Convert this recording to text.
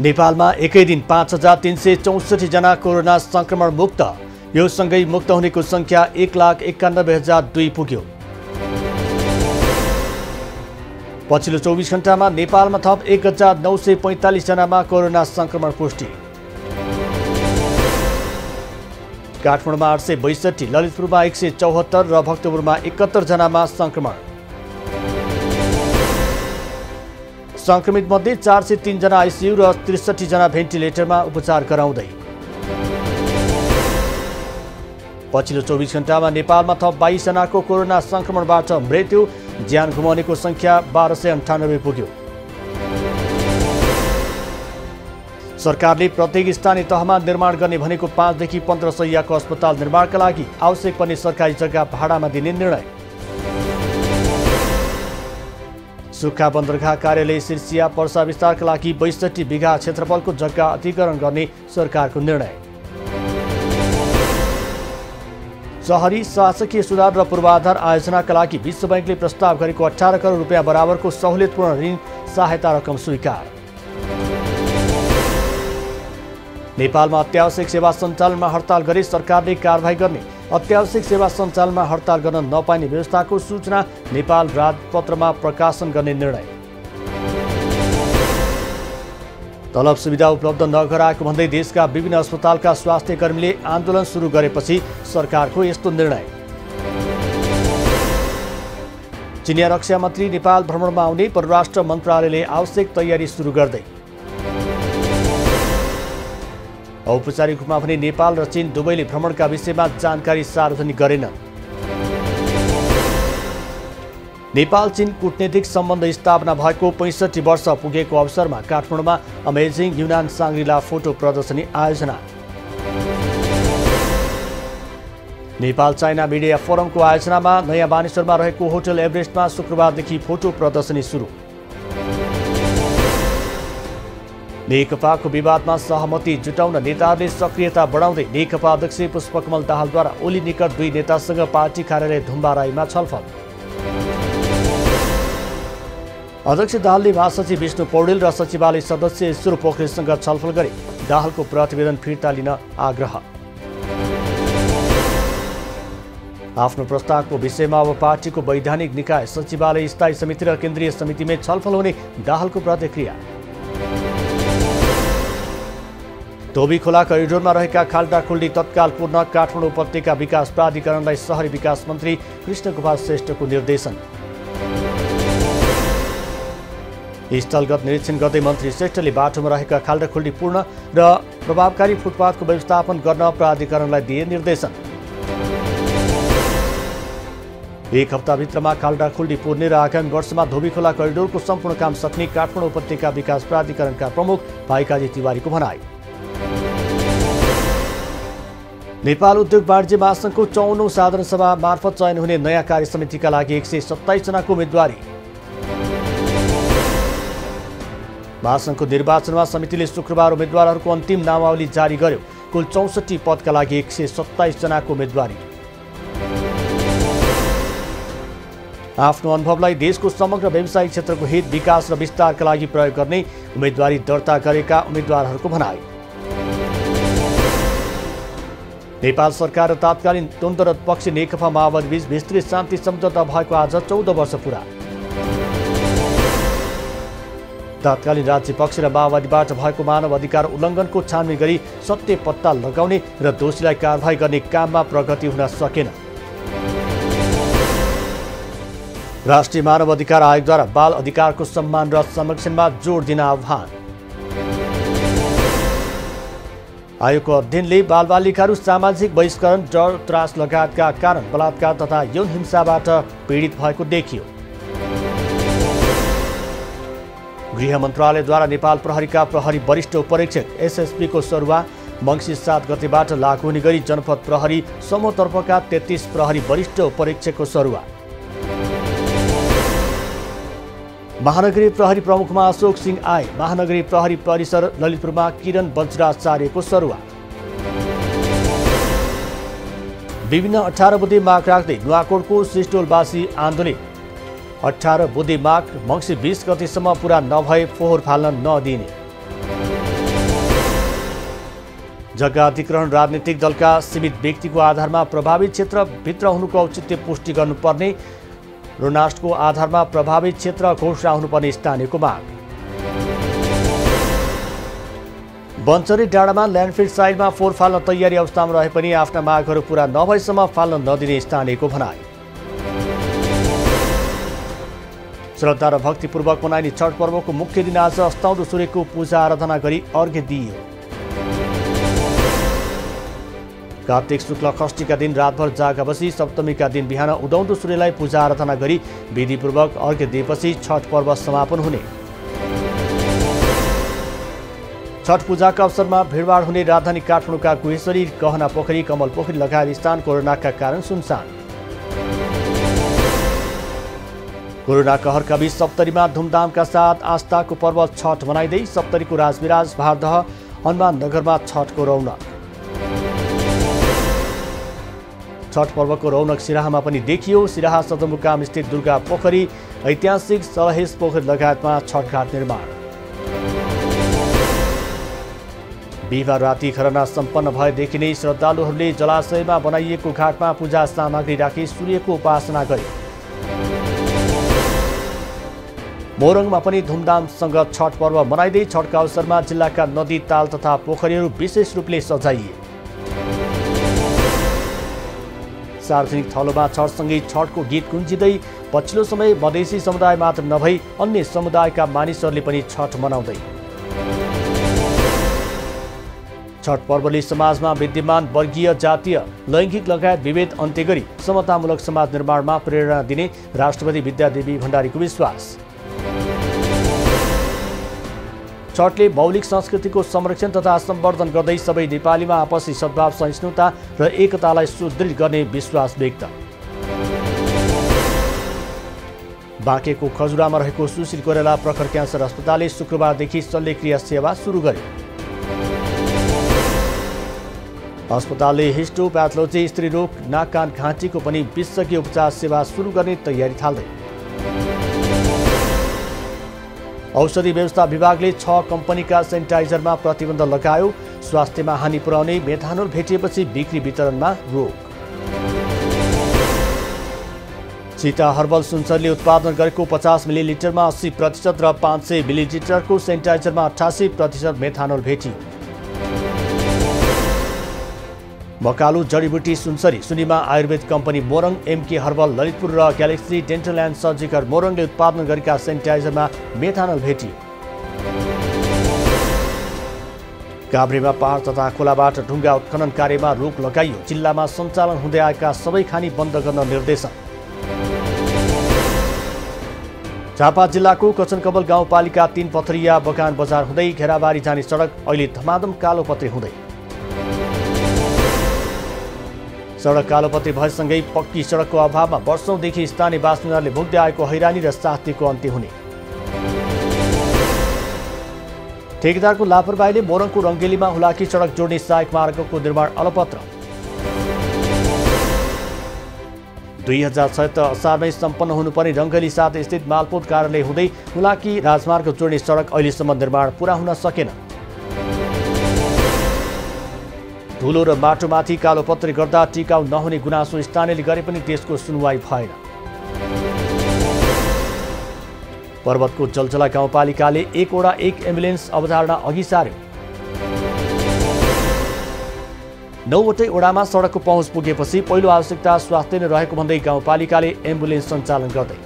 नेपालमा एकै दिन 5364 जना कोरोना संक्रमण मुक्त। यो सँगै मुक्त हुनेको संख्या 1,91,002 पुग्यो। पछिल्लो 24 घण्टामा नेपालमा थप 1945 जनामा कोरोना संक्रमण पुष्टि। काठमाडौँमा 862, ललितपुरमा 174 र भक्तपुरमा 71 जनामा संक्रमण। संक्रमित मध्ये 403 जना आइसियु र 63 जना भेन्टिलेटरमा उपचार गराउँदै। पछिल्लो 24 घण्टामा नेपालमा थप 22 जनाको कोरोना संक्रमणबाट मृत्यु। ज्यान गुमाउनेको संख्या 1298 पुग्यो। सरकारले प्रत्येक स्थानीय तहमा निर्माण गर्ने भनेको 5 देखि 15 शय्याको अस्पताल निर्माणका लागि आवश्यक पर्ने सरकारी जग्गा भाडामा दिने निर्णय। सुक्खा बन्दरगाह कार्यालय सिर्सिया पर्सा विस्तारका लागि 62 बिघा क्षेत्रफलको जग्गा अधिग्रहण गर्ने सरकारको निर्णय। शहरी शासकीय सुधार र पूर्वाधार आयोजनाका लागि विश्व बैंकले प्रस्ताव गरेको 18 करोड रुपियाँ बराबरको सहुलियतपूर्ण ऋण सहायता रकम स्वीकार। नेपालमा अत्यावश्यक सेवा सञ्चालनमा हडताल गरी सरकारले कारबाही गर्ने। अत्यावश्यक सेवा सञ्चालनमा हडताल गर्न नपाइने व्यवस्थाको सूचना नेपाल राजपत्रमा प्रकाशन गर्ने निर्णय। तलब सुविधा उपलब्ध नगराएको भन्दै देशका विभिन्न अस्पतालका स्वास्थ्य कर्मीले आन्दोलन सुरु गरेपछि सरकारको यस्तो निर्णय। चिनिया रक्षा मन्त्री नेपाल भ्रमणमा आउने, परराष्ट्र मन्त्रालयले आवश्यक तयारी सुरु गर्दै। औपचारिक रूपमा भने नेपाल र चीन दुवैले भ्रमणका विषयमा जानकारी सार्वजनिक गरेनन्। नेपाल चीन कूटनीतिक सम्बन्ध स्थापना भएको 65 वर्ष पुगेको अवसरमा काठमाडौँमा अमेजिङ युनान साङ्ग्रिला फोटो प्रदर्शनी आयोजना। नेपाल चाइना मिडिया फोरमको आयोजनामा नयाँ बानेश्वरमा रहेको होटल एभरेस्टमा शुक्रबारदेखि फोटो प्रदर्शनी सुरु। नेकपाको विवादमा सहमति जुटाउन नेताहरूले सक्रियता बढाउँदै नेकपा अध्यक्ष पुष्पकमल दाहालद्वारा ओली निकट 2 नेतासँग पार्टी कार्यालय धुम्बाराईमा छलफल। अध्यक्ष दाहालले महासचिव विष्णु पौडेल र सचिवालय सदस्य ईश्वर पोखरेलसँग छलफल गरे। दाहालको प्रतिवेदन फिर्ता लिन आग्रह। आफ्नो प्रस्तावको विषयमा अब पार्टीको वैधानिक निकाय सचिवालय स्थायी समिति र केन्द्रीय समितिमै छलफल हुने दाहालको प्रतिक्रिया। धोबी खोला करिडोरमा रहेका खाल्डाखुल्डी तत्काल पूर्ण। काठमाडौँ उपत्यका विकास प्राधिकरणलाई शहरी विकास मन्त्री कृष्णकुमार श्रेष्ठको निर्देशन। स्थलगत निरीक्षण गर्दै मन्त्री श्रेष्ठले बाटोमा रहेका खाल्डाखुल्डी पूर्ण र प्रभावकारी फुटपाथको व्यवस्थापन गर्न प्राधिकरणलाई दिए निर्देशन। 1 हप्ताभित्रमा खाल्डाखुल्डी पूर्णे र आगामी वर्षमा धोबी खोला करिडोरको सम्पूर्ण काम सक्ने काठमाडौँ उपत्यका विकास प्राधिकरणका प्रमुख भाइकाजी तिवारीको भनाई। नेपाल उद्योग वाणिज्य महासङ्घको 54औं साधारण सभा मार्फत चयन हुने नयाँ कार्य समितिका लागि 127 जनाको उम्मेदवारी। महासङ्घको निर्वाचनमा समितिले शुक्रबार उम्मेदवारहरूको अन्तिम नामावली जारी गर्यो। कुल 64 पदका लागि 127 जनाको उम्मेदवारी। आफ्नो अनुभवलाई देशको समग्र व्यावसायिक क्षेत्रको हित, विकास र विस्तारका लागि प्रयोग गर्ने उम्मेदवारी दर्ता गरेका उम्मेदवारहरूको भनाई। नेपाल सरकार र तात्कालीन द्वन्द्वरत पक्ष नेकपा माओवादी बीच विस्तृत शान्ति सम्झौता भएको आज 14 वर्ष पुरा। तात्कालीन राज्य पक्ष र माओवादीबाट भएको मानव अधिकार उल्लङ्घनको छानबिन गरी सत्य पत्ता लगाउने र दोषीलाई कारबाही गर्ने काममा प्रगति हुन सकेन। राष्ट्रिय मानव अधिकार आयोगद्वारा बाल अधिकारको सम्मान र संरक्षणमा जोड दिन आह्वान। आयोगको अध्ययनले बालबालिकाहरू सामाजिक बहिष्करण, डर, त्रास लगायतका कारण बलात्कार तथा यौन हिंसाबाट पीडित भएको देखियो। गृह मन्त्रालयद्वारा नेपाल प्रहरीका प्रहरी वरिष्ठ उपरीक्षक एसएसपीको सरुवा मङ्सिर 7 गतेबाट लागू हुने गरी जनपद प्रहरी समूहतर्फका 33 प्रहरी वरिष्ठ उपरीक्षकको सरुवा। महानगरी प्रहरी प्रमुखमा अशोक सिंह आए। महानगरी प्रहरी परिसर ललितपुरमा किरण वज्राचार्यको सरुवा। विभिन्न 18 बुँदे माग राख्दै नुवाकोटको सिस्टोलवासी आन्दोलन। 18 बुँदे माग मङ्सिर 20 गतेसम्म पूरा नभए फोहोर फाल्न नदिने। जग्गा अधिग्रहण राजनीतिक दलका सीमित व्यक्तिको आधारमा प्रभावित क्षेत्रभित्र हुनुको औचित्य पुष्टि गर्नुपर्ने र राष्ट्रको आधारमा प्रभावित क्षेत्र घोषणा हुनुपर्ने स्थानीयको माग। बन्चरी डाँडामा ल्यान्डफिल साइडमा फोहोर फाल्न तयारी अवस्थामा रहे पनि आफ्ना मागहरू पूरा नभएसम्म फाल्न नदिने स्थानीयको भनाइ। श्रद्धा र भक्तिपूर्वक मनाइने छठ पर्वको मुख्य दिन आज अस्ताउँदो सूर्यको पूजा आराधना गरी अर्घ्य दिइयो। कार्तिक शुक्ल षष्ठीका दिन रातभर जागा बसी सप्तमीका दिन बिहान उदाउँदो सूर्यलाई पूजा आराधना गरी विधिपूर्वक अर्घ्य दिएपछि छठ पर्व समापन हुने। छठ पूजाका अवसरमा भिडभाड हुने राजधानी काठमाडौँका गुहेश्वरी, गहना पोखरी, कमल पोखरी लगायत स्थान कोरोनाका कारण सुनसान। कोरोना कहरका बीच सप्तरीमा धुमधामका साथ आस्थाको पर्व छठ मनाइँदै सप्तरीको राजविराज भारदह हनुमान नगरमा छठको रौनक। छठ पर्वको रौनक सिराहामा पनि देखियो। सिराहा सदरमुकाम स्थित दुर्गा पोखरी, ऐतिहासिक सलहेस पोखरी लगायतमा छठघाट निर्माण। बिहिबार राति खरना सम्पन्न भएदेखि नै श्रद्धालुहरूले जलाशयमा बनाइएको घाटमा पूजा सामग्री राखी सूर्यको उपासना गरे। मोरङमा पनि धुमधामसँग छठ पर्व मनाइँदै छठका अवसरमा जिल्लाका नदी, ताल तथा पोखरीहरू विशेष रूपले सजाइए। सार्वजनिक थलोमा छठसँगै छठको गीत गुन्जिँदै पछिल्लो समय मधेसी समुदाय मात्र नभई अन्य समुदायका मानिसहरूले पनि छठ मनाउँदै। छठ पर्वले समाजमा विद्यमान वर्गीय, जातीय, लैङ्गिक लगायत विभेद अन्त्य गरी समतामूलक समाज निर्माणमा प्रेरणा दिने राष्ट्रपति विद्यादेवी भण्डारीको विश्वास। छठले मौलिक संस्कृतिको संरक्षण तथा सम्वर्धन गर्दै सबै नेपालीमा आपसी सद्भाव, सहिष्णुता र एकतालाई सुदृढ गर्ने विश्वास व्यक्त। बाँकेको खजुरामा रहेको सुशील कोइराला प्रखर क्यान्सर अस्पतालले शुक्रबारदेखि शल्यक्रिया सेवा सुरु गर्यो। अस्पतालले हिस्टोप्याथोलोजी, स्त्रीरोग, नाक कान घाँटीको पनि विशेषज्ञ उपचार सेवा सुरु गर्ने तयारी थाल्दै। औषधि व्यवस्था विभागले 6 कम्पनीका सेनिटाइजरमा प्रतिबन्ध लगायो। स्वास्थ्यमा हानि पुर्याउने मेथानोल भेटिएपछि बिक्री वितरणमा रोक। सीता हर्बल सुनसरीले उत्पादन गरेको 50 मिलिलिटरमा 80% र 500 मिलिलिटरको सेनिटाइजरमा 88% मेथानोल भेटियो। Makalu Jadibuti Sunsari Sunima Ayurved company Morang, MK Herbal Lalitpur र ग्यालेक्सी डेन्टल एन्ड सर्जिकल मोरङले उत्पादन गरेका सेनिटाइजरमा मेथानोल भेटियो। काभ्रेमा पहाड तथा खोलाबाट ढुङ्गा उत्खनन कार्यमा रोक लगाइयो। जिल्लामा सञ्चालन हुँदै आएका सबै खानी बन्द गर्न निर्देशन। झापा जिल्लाको कचनकबल गाउँपालिका 3 पथरिया बगान बजार हुँदै घेराबारी जाने सडक अहिले धमाधम कालोपत्री हुँदै। सडक कालोपत्री भएसँगै पक्की सडकको अभावमा वर्षौंदेखि स्थानीय बासिन्दाहरूले भोग्दै आएको हैरानी र शास्तिको अन्त्य हुने। ठेकेदारको लापरवाहीले मोरङको रङ्गेलीमा हुलाकी सडक जोड्ने सहायक मार्गको निर्माण अलपत्र। 2076 असारमै सम्पन्न हुनुपर्ने रङ्गेली 7 स्थित मालपोत कार्यालय हुँदै हुलाकी राजमार्ग जोड्ने सडक अहिलेसम्म निर्माण पूरा हुन सकेन। धुलो र माटोमाथि कालोपत्री गर्दा टिकाउ नहुने गुनासो स्थानीयले गरे पनि त्यसको सुनवाई भएन। पर्वतको जलजला गाउँपालिकाले 1 वडा 1 एम्बुलेन्स अवधारणा अघि सार्यो। 9वटै वडामा सडकको पहुँच पुगेपछि पहिलो आवश्यकता स्वास्थ्य नै रहेको भन्दै गाउँपालिकाले एम्बुलेन्स सञ्चालन गर्दै